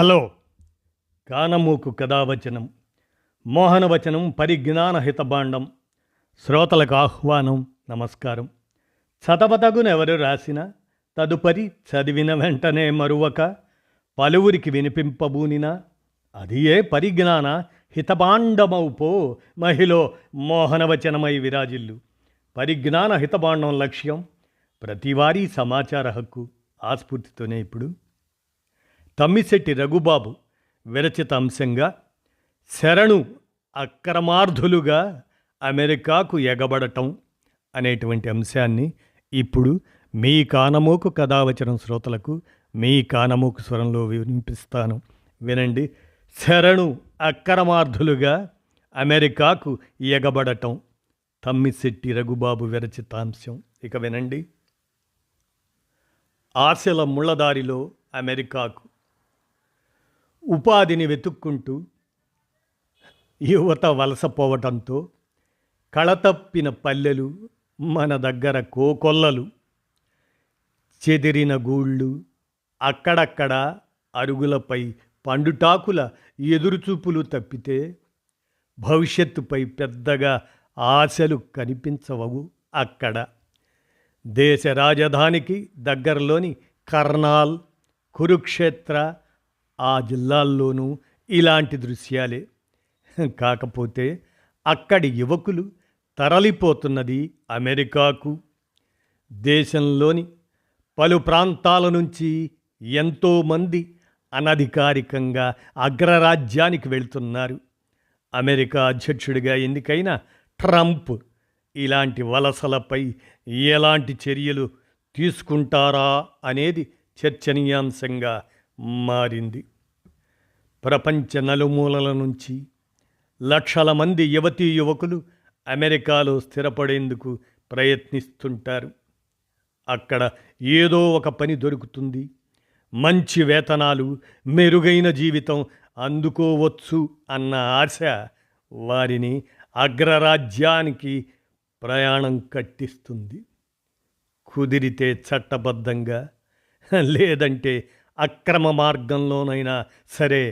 Hello. కానమూకు కథావచనం, మోహనవచనం, పరిజ్ఞాన హితబాండం. శ్రోతలకు ఆహ్వానం, నమస్కారం. చదవతగునెవరు రాసిన తదుపరి చదివిన వెంటనే మరువక పలువురికి వినిపింపబూనినా అది ఏ పరిజ్ఞాన హితబాండమౌపో మహిళ మోహనవచనమై విరాజిల్లు. పరిజ్ఞాన హితబాండం లక్ష్యం ప్రతివారీ సమాచార హక్కు. ఆస్ఫూర్తితోనే ఇప్పుడు తమ్మిశెట్టి రఘుబాబు విరచిత అంశంగా శరణు అక్రమార్థులుగా అమెరికాకు ఎగబడటం అనేటువంటి అంశాన్ని ఇప్పుడు మీ కానమోకు కథావచనం శ్రోతలకు మీ కానమోకు స్వరంలో వినిపిస్తాను, వినండి. శరణు అక్రమార్థులుగా అమెరికాకు ఎగబడటం, తమ్మిశెట్టి రఘుబాబు విరచితాంశం. ఇక వినండి. ఆశల ముళ్ళదారిలో అమెరికాకు ఉపాధిని వెతుక్కుంటూ యువత వలసపోవటంతో కళతప్పిన పల్లెలు మన దగ్గర కోకొల్లలు, చెదిరిన గూళ్ళు, అక్కడక్కడ అరుగులపై పండుటాకుల ఎదురుచూపులు తప్పితే భవిష్యత్తుపై పెద్దగా ఆశలు కనిపించవవు అక్కడ. దేశ రాజధానికి దగ్గరలోని కర్నాల్, కురుక్షేత్ర ఆ జిల్లాల్లోనూ ఇలాంటి దృశ్యాలే. కాకపోతే అక్కడి యువకులు తరలిపోతున్నది అమెరికాకు. దేశంలోని పలు ప్రాంతాల నుంచి ఎంతోమంది అనధికారికంగా అగ్రరాజ్యానికి వెళ్తున్నారు. అమెరికా అధ్యక్షుడిగా ఎన్నికైన ట్రంప్ ఇలాంటి వలసలపై ఎలాంటి చర్యలు తీసుకుంటారా అనేది చర్చనీయాంశంగా మారింది. ప్రపంచ నలుమూలల నుంచి లక్షల మంది యువతీ యువకులు అమెరికాలో స్థిరపడేందుకు ప్రయత్నిస్తుంటారు. అక్కడ ఏదో ఒక పని దొరుకుతుంది, మంచి వేతనాలు, మెరుగైన జీవితం అందుకోవచ్చు అన్న ఆశ వారిని అగ్రరాజ్యానికి ప్రయాణం కట్టిస్తుంది. కుదిరితే చట్టబద్ధంగా, లేదంటే అక్రమ మార్గంలోనైనా సరే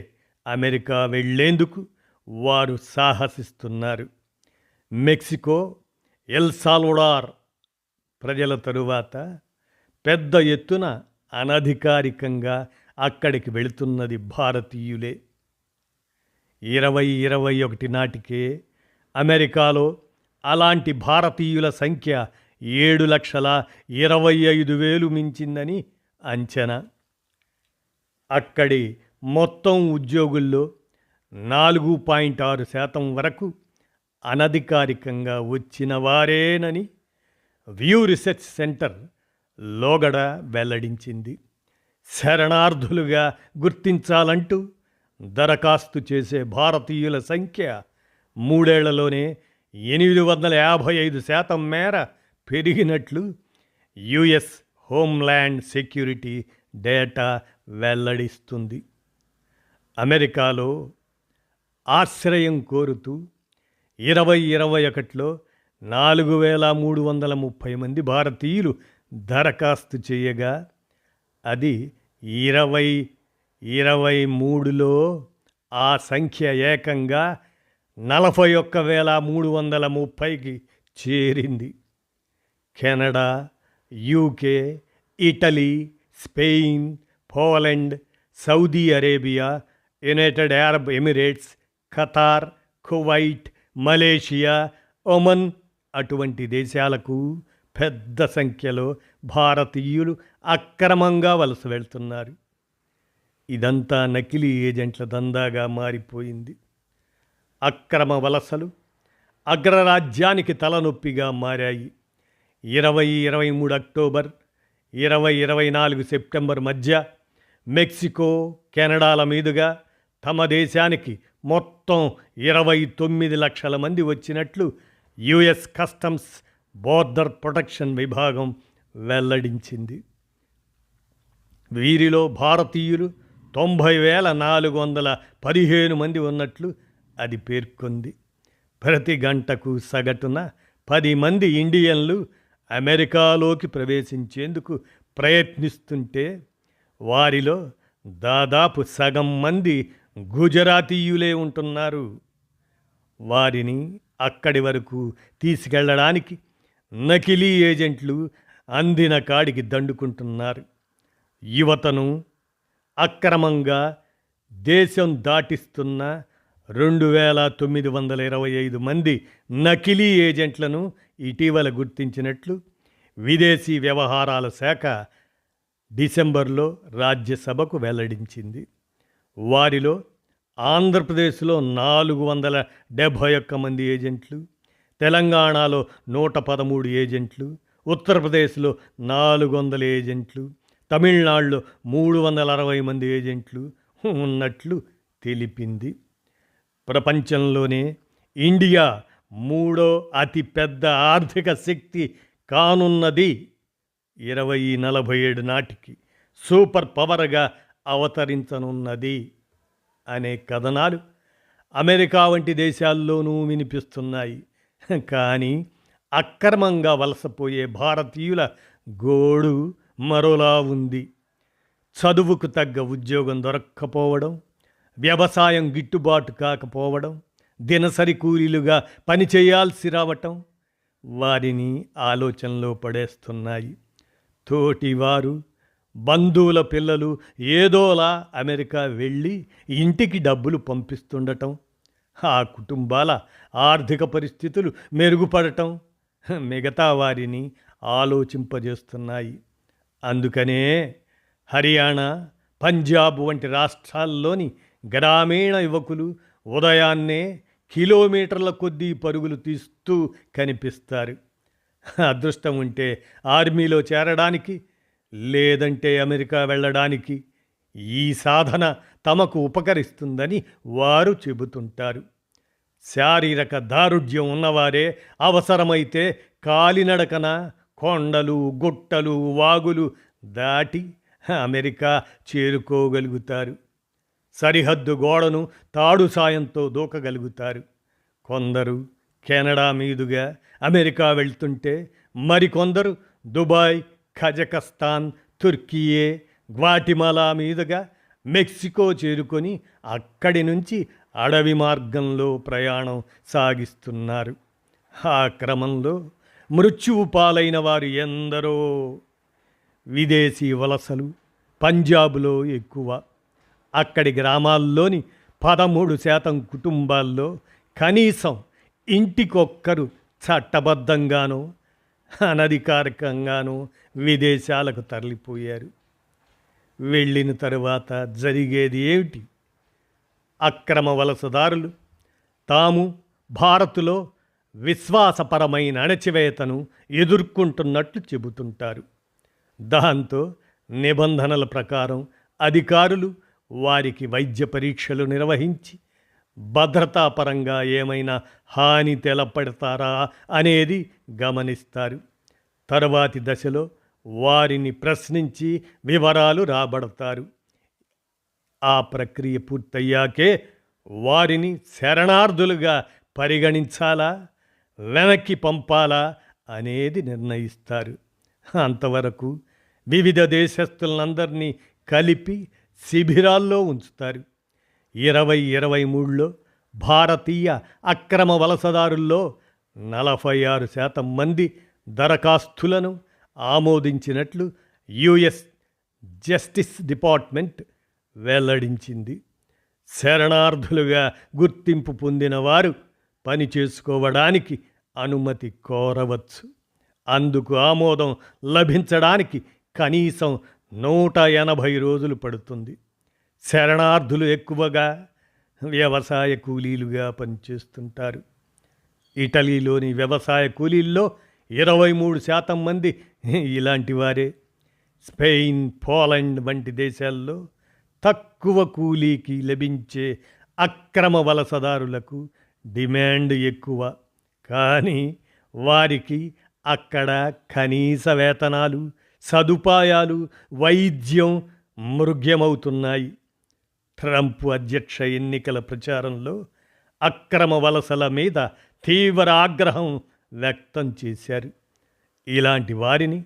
అమెరికా వెళ్లేందుకు వారు సాహసిస్తున్నారు. మెక్సికో, ఎల్ సాల్వడార్ ప్రజల తరువాత పెద్ద ఎత్తున అనధికారికంగా అక్కడికి వెళుతున్నది భారతీయులే. 2021 నాటికే అమెరికాలో అలాంటి భారతీయుల సంఖ్య 7,25,000 మించిందని అంచనా. అక్కడి మొత్తం ఉద్యోగుల్లో 4.6% వరకు అనధికారికంగా వచ్చిన వారేనని వ్యూ రీసెర్చ్ సెంటర్ లోగడ వెల్లడించింది. శరణార్థులుగా గుర్తించాలంటూ దరఖాస్తు చేసే భారతీయుల సంఖ్య 3 ఏళ్లలోనే 855% మేర పెరిగినట్లు యుఎస్ హోమ్ల్యాండ్ సెక్యూరిటీ డేటా వెల్లడిస్తుంది. అమెరికాలో ఆశ్రయం కోరుతూ 2021లో 4,330 మంది భారతీయులు దరఖాస్తు చేయగా అది 2023లో ఆ సంఖ్య ఏకంగా 41,330కి చేరింది. Canada, UK, Italy, Spain, Poland, Saudi Arabia, United Arab Emirates, Qatar, Kuwait, Malaysia, Oman అటువంటి దేశాలకు పెద్ద సంఖ్యలో భారతీయులు అక్రమంగా వలస వెళ్తున్నారు. ఇదంతా నకిలీ ఏజెంట్ల దందాగా మారిపోయింది. అక్రమ వలసలు అగ్రరాజ్యానికి తలనొప్పిగా మారాయి. 2023 అక్టోబర్, 2024 సెప్టెంబర్ మధ్య మెక్సికో, కెనడాల మీదుగా తమ దేశానికి మొత్తం 29 లక్షల మంది వచ్చినట్లు యుఎస్ కస్టమ్స్ బోర్డర్ ప్రొటెక్షన్ విభాగం వెల్లడించింది. వీరిలో భారతీయులు 90,415 మంది ఉన్నట్లు అది పేర్కొంది. ప్రతి గంటకు సగటున 10 మంది ఇండియన్లు అమెరికాలోకి ప్రవేశించేందుకు ప్రయత్నిస్తుంటే వారిలో దాదాపు సగం మంది గుజరాతీయులే ఉంటున్నారు. వారిని అక్కడి వరకు తీసుకెళ్లడానికి నకిలీ ఏజెంట్లు అందిన కాడికి దండుకుంటున్నారు. యువతను అక్రమంగా దేశం దాటిస్తున్న 2925 మంది నకిలీ ఏజెంట్లను ఇటీవల గుర్తించినట్లు విదేశీ వ్యవహారాల శాఖ డిసెంబర్లో రాజ్యసభకు వెల్లడించింది. వారిలో ఆంధ్రప్రదేశ్లో 471 మంది ఏజెంట్లు, తెలంగాణలో 113 ఏజెంట్లు, ఉత్తరప్రదేశ్లో 400 ఏజెంట్లు, తమిళనాడులో 360 మంది ఏజెంట్లు ఉన్నట్లు తెలిపింది. ప్రపంచంలోనే ఇండియా 3వ అతిపెద్ద ఆర్థిక శక్తి కానున్నది. 2047 నాటికి సూపర్ పవర్గా అవతరించనున్నది అనే కథనాలు అమెరికా వంటి దేశాల్లోనూ వినిపిస్తున్నాయి. కానీ అక్రమంగా వలసపోయే భారతీయుల గోడు మరోలా ఉంది. చదువుకు తగ్గ ఉద్యోగం దొరక్కపోవడం, వ్యవసాయం గిట్టుబాటు కాకపోవడం, దినసరి కూలీలుగా పనిచేయాల్సి రావటం వారిని ఆలోచనలో పడేస్తున్నాయి. తోటివారు, బంధువుల పిల్లలు ఏదోలా అమెరికా వెళ్ళి ఇంటికి డబ్బులు పంపిస్తుండటం, ఆ కుటుంబాల ఆర్థిక పరిస్థితులు మెరుగుపడటం మిగతా వారిని ఆలోచింపజేస్తున్నాయి. అందుకనే హర్యానా, పంజాబ్ వంటి రాష్ట్రాల్లోని గ్రామీణ యువకులు ఉదయాన్నే కిలోమీటర్ల కొద్దీ పరుగులు తీస్తూ కనిపిస్తారు. అదృష్టం ఉంటే ఆర్మీలో చేరడానికి, లేదంటే అమెరికా వెళ్ళడానికి ఈ సాధన తమకు ఉపకరిస్తుందని వారు చెబుతుంటారు. శారీరక దారుఢ్యం ఉన్నవారే అవసరమైతే కాలినడకన కొండలు, గుట్టలు, వాగులు దాటి అమెరికా చేరుకోగలుగుతారు. సరిహద్దు గోడను తాడు సాయంతో దూకగలుగుతారు. కొందరు కెనడా మీదుగా అమెరికా వెళ్తుంటే మరికొందరు దుబాయ్, కజకస్తాన్, తుర్కియే, గ్వాటిమాలా మీదుగా మెక్సికో చేరుకొని అక్కడి నుంచి అడవి మార్గంలో ప్రయాణం సాగిస్తున్నారు. ఆ క్రమంలో మృత్యువు పాలైన వారు ఎందరో. విదేశీ వలసలు పంజాబ్లో ఎక్కువ. అక్కడి గ్రామాల్లోని 13% కుటుంబాల్లో కనీసం ఇంటికొక్కరు చట్టబద్ధంగానో అనధికారికంగానో విదేశాలకు తరలిపోయారు. వెళ్ళిన తరువాత జరిగేది ఏమిటి? అక్రమ వలసదారులు తాము భారత్లో విశ్వాసపరమైన అణచివేతను ఎదుర్కొంటున్నట్లు చెబుతుంటారు. దాంతో నిబంధనల ప్రకారం అధికారులు వారికి వైద్య పరీక్షలు నిర్వహించి భద్రతాపరంగా ఏమైనా హాని తెలపడతారా అనేది గమనిస్తారు. తరువాతి దశలో వారిని ప్రశ్నించి వివరాలు రాబడతారు. ఆ ప్రక్రియ పూర్తయ్యాకే వారిని శరణార్థులుగా పరిగణించాలా, వెనక్కి పంపాలా అనేది నిర్ణయిస్తారు. అంతవరకు వివిధ దేశస్తులందరినీ కలిపి శిబిరాల్లో ఉంచుతారు. 2023లో భారతీయ అక్రమ వలసదారుల్లో 46% మంది దరఖాస్తులను ఆమోదించినట్లు యుఎస్ జస్టిస్ డిపార్ట్మెంట్ వెల్లడించింది. శరణార్థులుగా గుర్తింపు పొందిన వారు పని చేసుకోవడానికి అనుమతి కోరవచ్చు. అందుకు ఆమోదం లభించడానికి కనీసం 180 రోజులు పడుతుంది. శరణార్థులు ఎక్కువగా వ్యవసాయ కూలీలుగా పనిచేస్తుంటారు. ఇటలీలోని వ్యవసాయ కూలీల్లో 23% మంది ఇలాంటి వారే. స్పెయిన్, పోలాండ్ వంటి దేశాల్లో తక్కువ కూలీకి లభించే అక్రమ వలసదారులకు డిమాండ్ ఎక్కువ. కానీ వారికి అక్కడ కనీస వేతనాలు, సదుపాయాలు, వైద్యం మృగ్యమవుతున్నాయి. ట్రంప్ అధ్యక్ష ఎన్నికల ప్రచారంలో అక్రమ వలసల మీద తీవ్ర ఆగ్రహం వ్యక్తం చేశారు. ఇలాంటి వారిని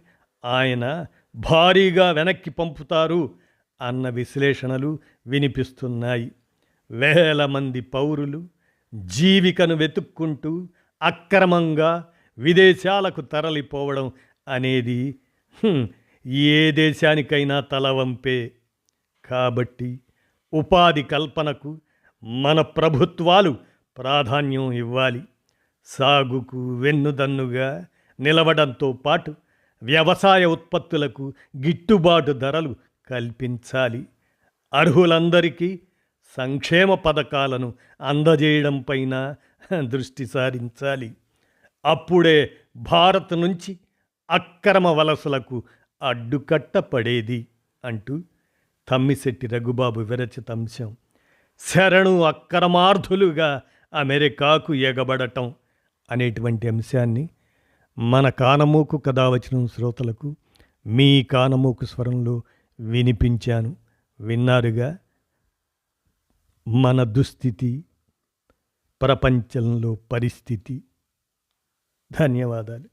ఆయన భారీగా వెనక్కి పంపుతారు అన్న విశ్లేషణలు వినిపిస్తున్నాయి. వేల మంది పౌరులు జీవికను వెతుక్కుంటూ అక్రమంగా విదేశాలకు తరలిపోవడం అనేది ఏ దేశానికైనా తలవంపే. కాబట్టి ఉపాధి కల్పనకు మన ప్రభుత్వాలు ప్రాధాన్యం ఇవ్వాలి. సాగుకు వెన్నుదన్నుగా నిలవడంతో పాటు వ్యవసాయ ఉత్పత్తులకు గిట్టుబాటు ధరలు కల్పించాలి. అర్హులందరికీ సంక్షేమ పథకాలను అందజేయడంపైన దృష్టి సారించాలి. అప్పుడే భారత్ నుంచి అక్రమ వలసలకు అడ్డుకట్ట పడేది అంటూ తమ్మిశెట్టి రఘుబాబు విరచిత అంశం శరణు అక్రమార్థులుగా అమెరికాకు ఎగబడటం అనేటువంటి అంశాన్ని మన కానమోకు కథావచనం శ్రోతలకు మీ కానమోకు స్వరంలో వినిపించాను. విన్నారుగా. మన దుస్థితి, ప్రపంచంలో పరిస్థితి. ధన్యవాదాలు.